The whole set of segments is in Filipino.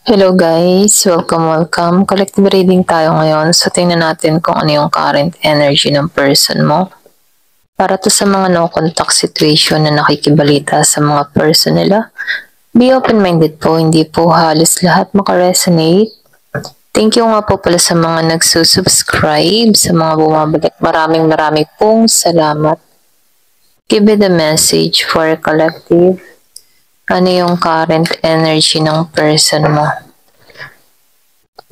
Hello guys, welcome. Collective reading tayo ngayon. So tingnan natin kung ano yung current energy ng person mo. Para to sa mga no contact situation na nakikibalita sa mga person nila. Be open-minded po, hindi po halos lahat makaresonate. Thank you nga po pala sa mga nagsusubscribe, sa mga bumabalik. Maraming pong salamat. Give me the message for collective. Ano yung current energy ng person mo?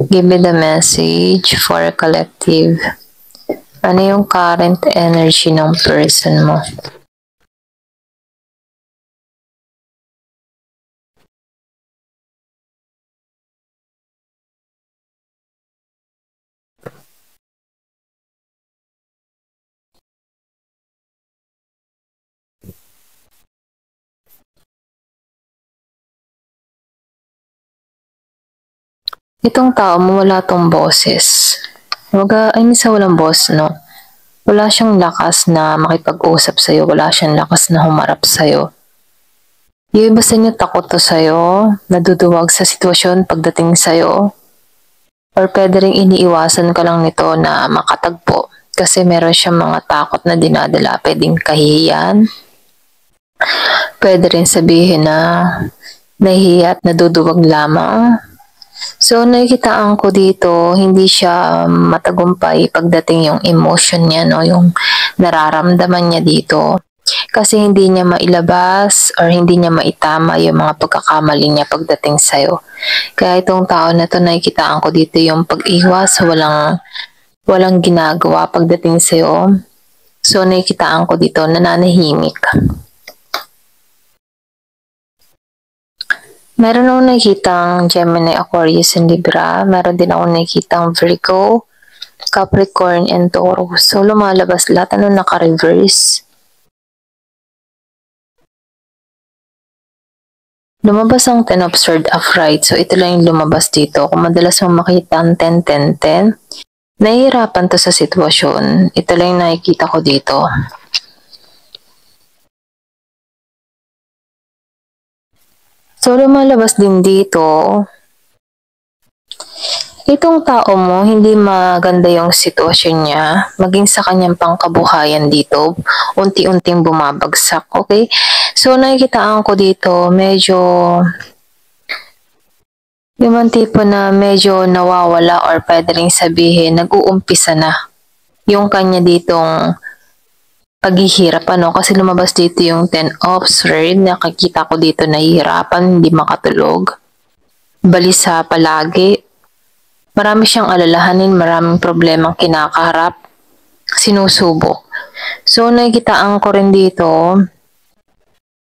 Give me the message for collective. Ano yung current energy ng person mo? Itong tao mo, wala tong boses. Ay, minsan walang boss, no? Wala siyang lakas na makipag-usap sa'yo. Wala siyang lakas na humarap sa'yo. Yung iba sa inyo takot to sa'yo, naduduwag sa sitwasyon pagdating sa'yo. Or pwede rin iniiwasan ka lang nito na makatagpo. Kasi meron siyang mga takot na dinadala. Pwedeng kahihiyan. Pwede rin sabihin na nahihiya at naduduwag lamang. So, nakikitaan ko dito, hindi siya matagumpay pagdating yung emotion niya, no? Yung nararamdaman niya dito. Kasi hindi niya mailabas or hindi niya maitama yung mga pagkakamali niya pagdating sa'yo. Kaya itong tao na to, nakikitaan ko dito yung pag-iwas, walang ginagawa pagdating sa'yo. So, nakikitaan ko dito, nananahimik. Meron akong nakikitang Gemini, Aquarius, and Libra. Meron din akong nakikitang Virgo, Capricorn, and Taurus. So, lumalabas lahat. Ano naka-reverse? Lumabas ang 10 of Swords upright. So, ito lang yung lumabas dito. Kung madalas mo makita ang 10-10-10, nahihirapan to sa sitwasyon. Ito lang yung nakikita ko dito. So, lumalabas din dito, itong tao mo, hindi maganda yung sitwasyon niya, maging sa kanyang pangkabuhayan dito, unti-unting bumabagsak, okay? So, nakikitaan ko dito, medyo, yung tipo na medyo nawawala or pwede rin sabihin, nag-uumpisa na yung kanya ditong paghihirap, ano? Kasi lumabas dito yung 10 of Swords, nakikita ko dito nahihirapan, hindi makatulog, balisa palagi, marami siyang alalahanin, maraming problemang kinakaharap, sinusubok. So, nakikitaan ko rin dito,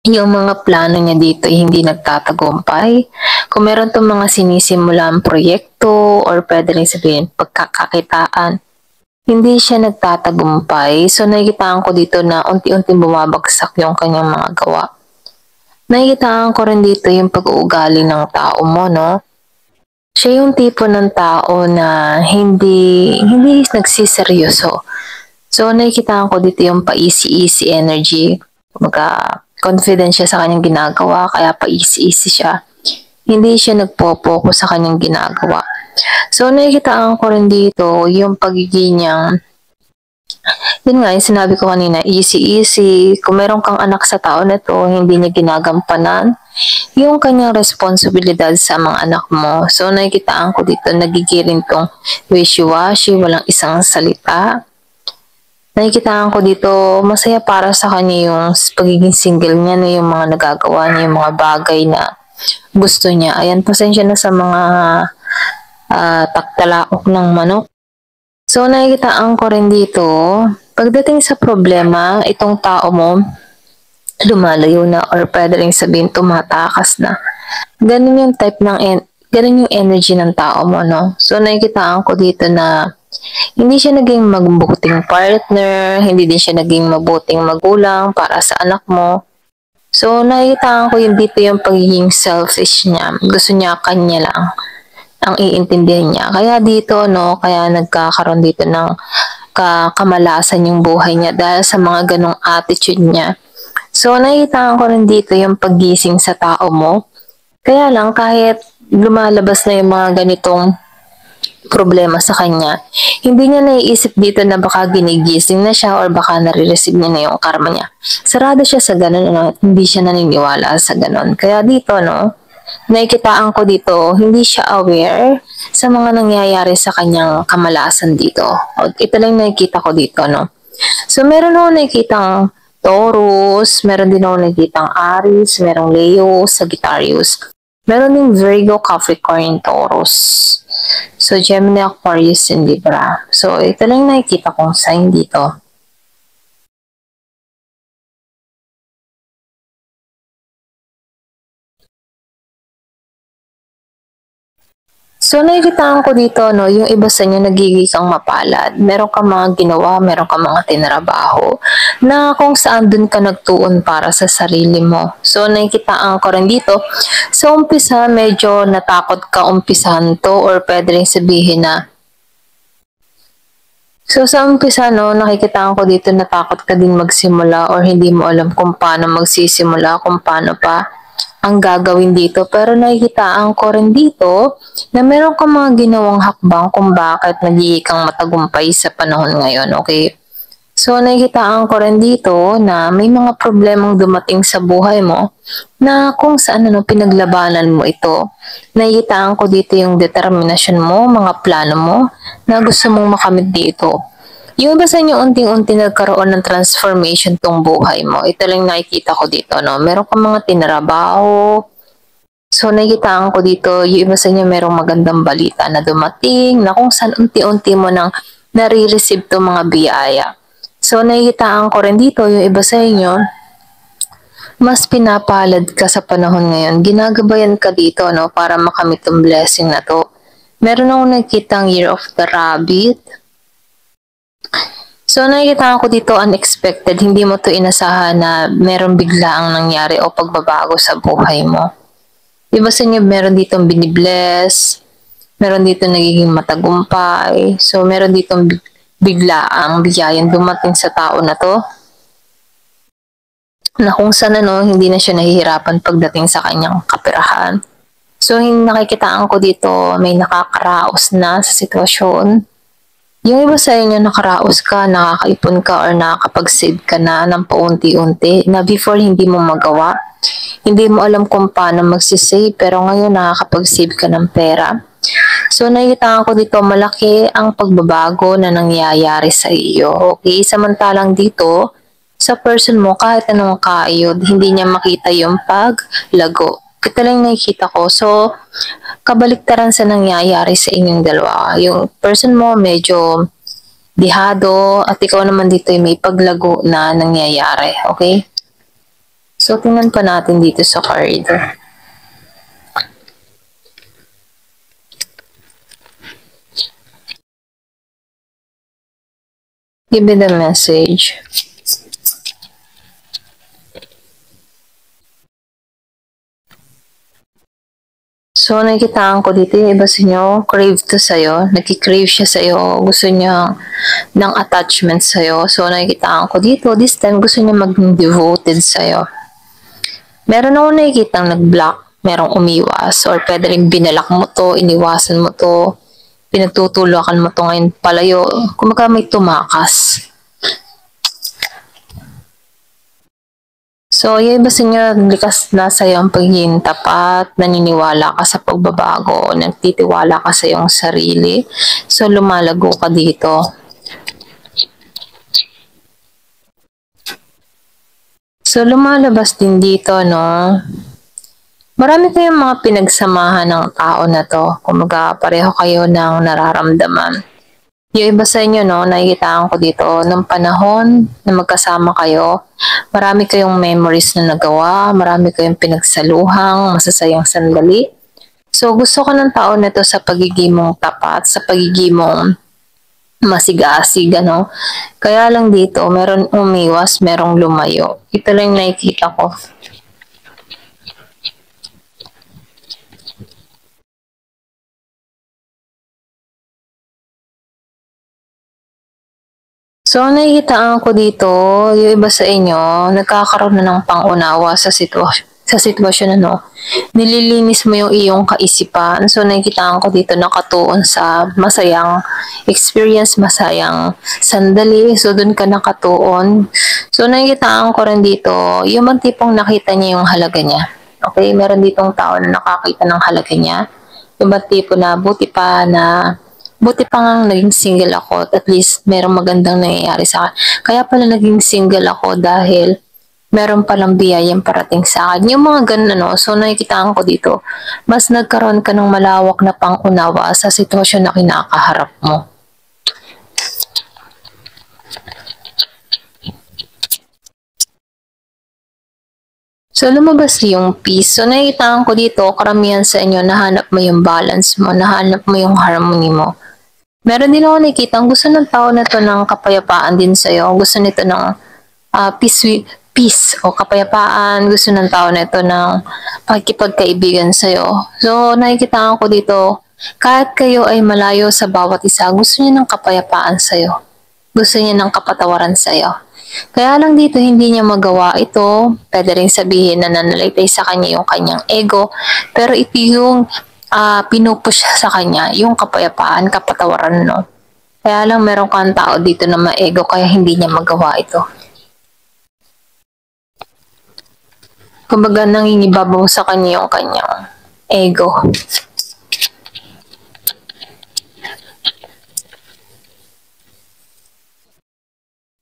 yung mga plano niya dito ay hindi nagtatagumpay. Kung meron itong mga sinisimulang proyekto or pwede rin sabihin pagkakakitaan, hindi siya nagtatagumpay. So, nakikitaan ko dito na unti-unting bumabagsak yung kanyang mga gawa. Nakikitaan ko rin dito yung pag-uugali ng tao mo, no? Siya yung tipo ng tao na hindi nagsiseryoso. So, nakikitaan ko dito yung pa-easy energy. Confident siya sa kanyang ginagawa, kaya pa-easy siya. Hindi siya nagpo-focus sa kanyang ginagawa. So, nakikitaan ko rin dito yung pagiging niyang, yun nga, yung sinabi ko kanina, easy. Kung meron kang anak sa tao na to, hindi niya ginagampanan yung kanyang responsibilidad sa mga anak mo. So, nakikitaan ko dito, nagigiring tong wishy-washy, walang isang salita. Nakikitaan ko dito, masaya para sa kanya yung pagiging single niya, no, yung mga nagagawa niya, yung mga bagay na gusto niya. Ayan, pasensya na sa mga taktalaok ng manok. So, nakikitaan ko rin dito, pagdating sa problema, itong tao mo, lumalayo na or pwede rin sabihin tumatakas na. Ganun yung type ng, ganun yung energy ng tao mo, no? So, nakikitaan ko dito na hindi siya naging mabuting partner, hindi din siya naging mabuting magulang para sa anak mo. So, nakikita ko yung dito yung pagiging selfish niya. Gusto niya kanya lang ang iintindihan niya. Kaya dito, no, kaya nagkakaroon dito ng kamalasan yung buhay niya dahil sa mga ganong attitude niya. So, nakikita ko rin dito yung paggising sa tao mo. Kaya lang kahit lumalabas na yung mga ganitong problema sa kanya, hindi niya naiisip dito na baka ginigising na siya or baka nare-receive niya na yung karma niya. Sarado siya sa ganun, ano, at hindi siya naniniwala sa ganun. Kaya dito, no, nakikitaan ko dito, hindi siya aware sa mga nangyayari sa kanyang kamalasan dito. O, ito lang nakikita ko dito, no. So, meron ako nakikitang Taurus, meron din ako nakikitang Aries, merong Leo, Sagittarius. Meron ding Virgo, Capricorn, Taurus. So, Gemini, Aquarius, and Libra. So, ito lang nakikita kong sign dito. So, nakikitaan ko dito, no, yung iba sa inyo nagiging kang mapalad. Meron ka mga ginawa, meron ka mga tinrabaho na kung saan dun ka nagtuon para sa sarili mo. So, nakikitaan ko rin dito, sa umpisa, medyo natakot ka umpisahan to or pwede rin sabihin na so sa umpisa, no, nakikitaan ko dito natakot ka din magsimula or hindi mo alam kung paano magsisimula, kung paano pa ang gagawin dito. Pero nakikitaan ko rin dito na meron ka mga ginawang hakbang kung bakit nagiging kang matagumpay sa panahon ngayon, okay? So, nakikitaan ko rin dito na may mga problemang dumating sa buhay mo na kung saan ano, pinaglabanan mo ito. Nakikitaan ko dito yung determinasyon mo, mga plano mo na gusto mong makamit dito. Yung iba sa inyo unting-unti nagkaroon ng transformation tong buhay mo. Ito lang nakikita ko dito, no? Meron kang mga tinrabaho. So, nakikitaan ko dito, yung iba sa inyo merong magandang balita na dumating, na kung saan unti-unti mo nang nare-receive tong mga biyaya. So, nakikitaan ko rin dito, yung iba sa inyo, mas pinapalad ka sa panahon ngayon. Ginagabayan ka dito, no? Para makamit tong blessing na to. Meron akong nakikitang Year of the Rabbit. So, nakikita ko dito unexpected. Hindi mo to inasahan na meron biglaang nangyari o pagbabago sa buhay mo. Iba sa inyo, meron ditong binibless, meron dito nagiging matagumpay. So, meron ditong biglaang biyayan dumating sa tao na to na kung saan ano, hindi na siya nahihirapan pagdating sa kanyang kapirahan. So, nakikitaan ko dito, may nakakaraos na sa sitwasyon. Yung iba sa inyo nakaraos ka, nakakaipon ka, or nakakapag-save ka na ng paunti-unti na before hindi mo magawa. Hindi mo alam kung paano magsisave, pero ngayon nakakapag-save ka ng pera. So, nakikita ko dito, malaki ang pagbabago na nangyayari sa iyo. Okay? Samantalang dito, sa person mo, kahit anong kayod, hindi niya makita yung paglago. Ito lang nakikita ko. So, kabaliktaran sa nangyayari sa inyong dalawa. Yung person mo medyo dihado at ikaw naman dito ay may paglago na nangyayari. Okay? So, tingnan pa natin dito sa card. Give me the message. So, nakikitaan ko dito yung iba sa inyo, crave to sa'yo. Nagki-crave siya sa'yo. Gusto niya ng attachment sa'yo. So, nakikitaan ko dito, this time gusto niya maging devoted sa'yo. Meron ako nakikitang nag-block, merong umiwas, or pwede rin binalak mo to, iniwasan mo to, pinagtutulakan mo to ngayon palayo. Kumaga may tumakas. So, yung iba sa inyo, likas na sa'yo ang pagiging tapat, naniniwala ka sa pagbabago, nagtitiwala ka sa iyong sarili. So, lumalago ka dito. So, lumalabas din dito, no? Marami kayong mga pinagsamahan ng tao na to. Kumaga, pareho kayo ng nararamdaman. Yung iba sa inyo, no, nakikitaan ko dito, nung panahon na magkasama kayo, marami kayong memories na nagawa, marami kayong pinagsaluhang, masasayang sandali. So, gusto ko ng tao na to sa pagiging mong tapat, sa pagiging mong masigasig, ano. Kaya lang dito, meron umiwas, merong lumayo. Ito lang nakikita ko. So, nakikitaan ko dito, yung iba sa inyo, nagkakaroon na ng pangunawa sa sitwasyon. sa sitwasyon nililinis mo yung iyong kaisipan. So nakikitaan ko dito nakatuon sa masayang experience, masayang sandali. So dun ka nakatuon. So nakikitaan ko rin dito, yung bang tipong nakita niya yung halaga niya. Okay, meron ditong tao na nakakita ng halaga niya. Yung bang tipo na buti pa nga naging single ako at least merong magandang nangyayari sa akin. Kaya pala naging single ako dahil meron palang biyayang parating sa akin. Yung mga ganun, so nakikitaan ko dito, mas nagkaroon ka ng malawak na pangunawa sa sitwasyon na kinakaharap mo. So, lumabas yung peace. So, nakikitaan ko dito, karamihan sa inyo, nahanap mo yung balance mo, nahanap mo yung harmony mo. Meron din ako nakikita, ang gusto ng tao na to ng kapayapaan din sa'yo. Gusto nito ng peace o kapayapaan. Gusto ng tao na ito ng pagkipagkaibigan sa'yo. So, nakikita ko dito, kahit kayo ay malayo sa bawat isa, gusto niya ng kapayapaan sa'yo. Gusto niya ng kapatawaran sa'yo. Kaya lang dito, hindi niya magawa ito. Pwede rin sabihin na nanalitay sa kanya yung kanyang ego. Pero ito yung pinupush sa kanya, yung kapayapaan, kapatawaran, no? Kaya lang meron kang tao dito na ma-ego, kaya hindi niya magawa ito. Kumbaga nangingibabaw sa kanya yung kanyang ego.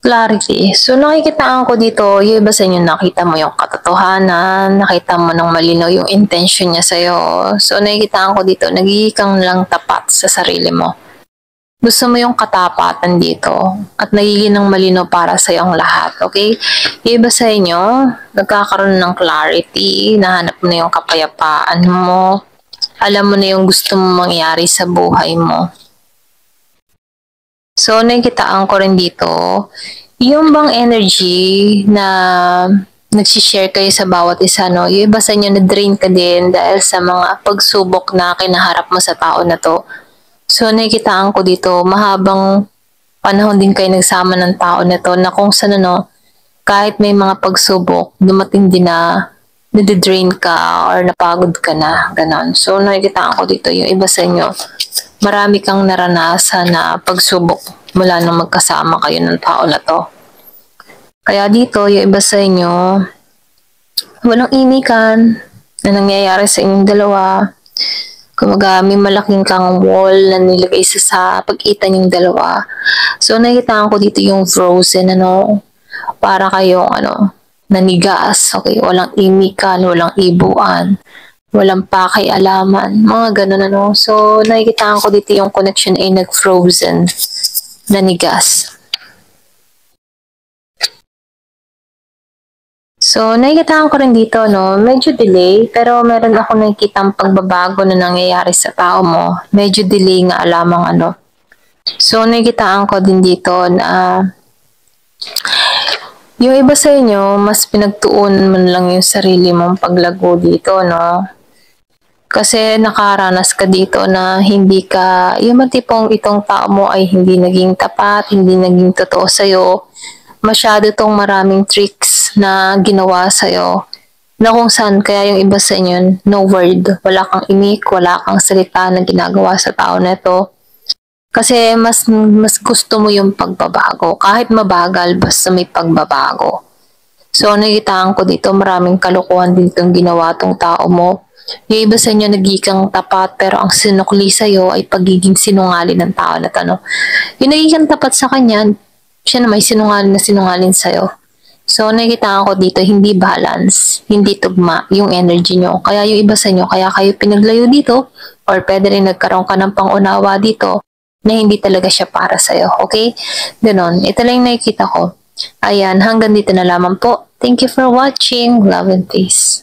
Clarity. So nakikitaan ko dito, yung iba sa inyo nakita mo yung katotohanan, nakita mo ng malinaw yung intention niya sa'yo. So nakikitaan ko dito, nagiging lang tapat sa sarili mo. Gusto mo yung katapatan dito at nagiging ng malinaw para sa ang lahat, okay? Yung iba sa inyo, nagkakaroon ng clarity, nahanap mo na yung kapayapaan mo, alam mo na yung gusto mo mangyari sa buhay mo. So, nakikitaan ko rin dito, yung bang energy na nagsishare kayo sa bawat isa, no? Yung iba sa inyo na-drain ka din dahil sa mga pagsubok na kinaharap mo sa tao na to. So, nakikitaan ko dito, mahabang panahon din kayo nagsama ng tao na to na kung saan kahit may mga pagsubok, dumating din na nadidrain ka or napagod ka na, ganon. So, nakikitaan ko dito, yung iba sa inyo, marami kang naranasan na pagsubok mula nung magkasama kayo ng tao na to. Kaya dito, yung iba sa inyo, walang imikan na nangyayari sa inyong dalawa. Kumaga, may malaking kang wall na nilagay sa pag-itan yung dalawa. So, nakikitaan ko dito yung frozen, para kayong, nanigas, okay? Walang imikan, walang ibuan, walang pakialaman, mga ganun, So, nakikitaan ko dito yung connection ay nag-frozen, nanigas. So, nakikitaan ko rin dito, medyo delay, pero meron ako nakikitang pagbabago na nangyayari sa tao mo. Medyo delay nga lamang, So, nakikitaan ko din dito na yung iba sa inyo, mas pinagtuunan mo lang yung sarili mong paglago dito, Kasi nakaranas ka dito na hindi ka, yung matipong itong tao mo ay hindi naging tapat, hindi naging totoo sa'yo. Masyado tong maraming tricks na ginawa sa'yo. Na kung saan, kaya yung iba sa inyo, no word. Wala kang imik, wala kang salita na ginagawa sa tao na ito. Kasi mas gusto mo yung pagbabago. Kahit mabagal, basta may pagbabago. So, nakikitaan ko dito, maraming kalokohan dito yung ginawa tong tao mo. Yung iba sa inyo nagiging tapat, pero ang sinukli sa'yo ay pagiging sinungaling ng tao na to, Yung nagiging tapat sa kanya, siya na may sinungaling sa'yo. So, nakikitaan ko dito, hindi balance, hindi tugma yung energy nyo. Kaya yung iba sa inyo, kaya kayo pinaglayo dito, or pwede rin nagkaroon ka ng pangunawa dito, na hindi talaga siya para sa'yo, okay? Ganon, ito lang yung nakikita ko. Ayan, hanggang dito na lamang po. Thank you for watching. Love and peace.